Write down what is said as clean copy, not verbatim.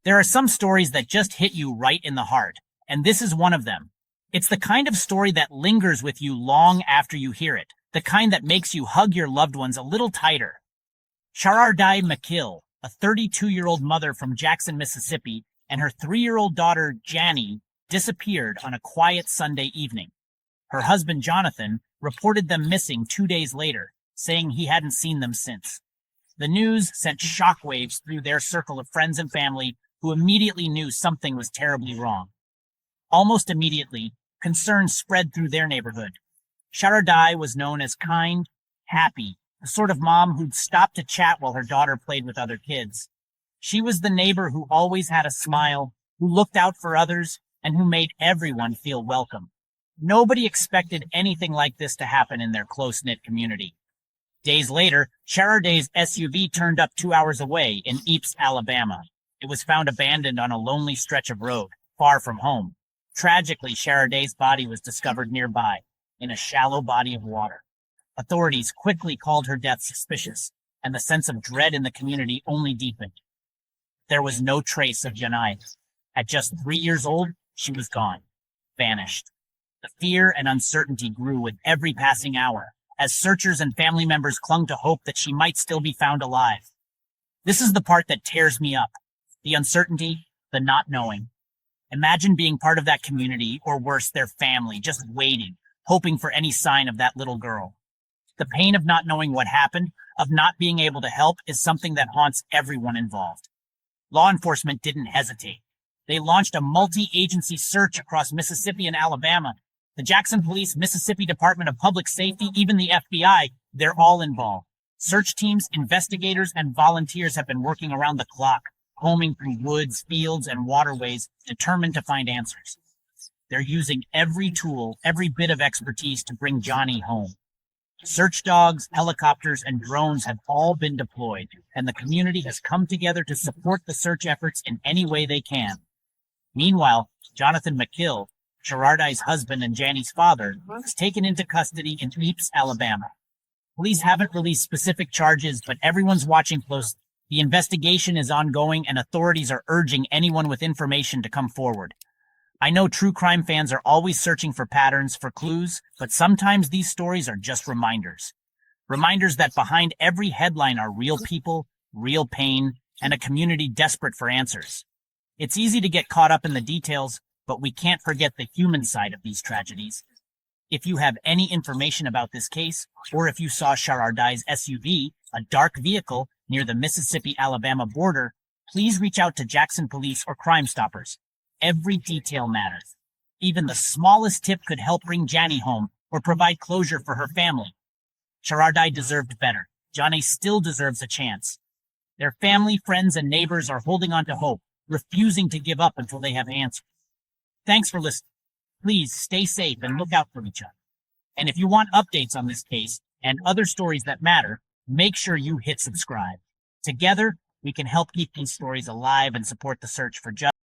There are some stories that just hit you right in the heart, and this is one of them. It's the kind of story that lingers with you long after you hear it, the kind that makes you hug your loved ones a little tighter. Sharardai McKill, a 32-year-old mother from Jackson, Mississippi, and her 3-year-old daughter, Janie, disappeared on a quiet Sunday evening. Her husband, Jonathan, reported them missing 2 days later, saying he hadn't seen them since. The news sent shockwaves through their circle of friends and family, who immediately knew something was terribly wrong. Almost immediately, concern spread through their neighborhood. Sharardai was known as kind, happy, the sort of mom who'd stop to chat while her daughter played with other kids. She was the neighbor who always had a smile, who looked out for others, and who made everyone feel welcome. Nobody expected anything like this to happen in their close-knit community. Days later, Sharardai's SUV turned up 2 hours away in Ypres, Alabama. It was found abandoned on a lonely stretch of road, far from home. Tragically, Sharardai's body was discovered nearby, in a shallow body of water. Authorities quickly called her death suspicious, and the sense of dread in the community only deepened. There was no trace of Janai. At just 3 years old, she was gone, vanished. The fear and uncertainty grew with every passing hour, as searchers and family members clung to hope that she might still be found alive. This is the part that tears me up. The uncertainty, the not knowing. Imagine being part of that community, or worse, their family, just waiting, hoping for any sign of that little girl. The pain of not knowing what happened, of not being able to help, is something that haunts everyone involved. Law enforcement didn't hesitate. They launched a multi-agency search across Mississippi and Alabama. The Jackson Police, Mississippi Department of Public Safety, even the FBI, they're all involved. Search teams, investigators, and volunteers have been working around the clock, combing through woods, fields, and waterways, determined to find answers. They're using every tool, every bit of expertise to bring Johnny home. Search dogs, helicopters, and drones have all been deployed, and the community has come together to support the search efforts in any way they can. Meanwhile, Jonathan McKill, Sharardai's husband and Jannie's father, was taken into custody in Ypres, Alabama. Police haven't released specific charges, but everyone's watching closely. The investigation is ongoing, and authorities are urging anyone with information to come forward. I know true crime fans are always searching for patterns, for clues, but sometimes these stories are just reminders. Reminders that behind every headline are real people, real pain, and a community desperate for answers. It's easy to get caught up in the details, but we can't forget the human side of these tragedies. If you have any information about this case, or if you saw Sharardai's SUV, a dark vehicle, near the Mississippi-Alabama border, please reach out to Jackson Police or Crime Stoppers. Every detail matters. Even the smallest tip could help bring Jannie home or provide closure for her family. Sharardai deserved better. Johnny still deserves a chance. Their family, friends, and neighbors are holding on to hope, refusing to give up until they have answers. Thanks for listening. Please stay safe and look out for each other. And if you want updates on this case and other stories that matter, make sure you hit subscribe. Together, we can help keep these stories alive and support the search for justice.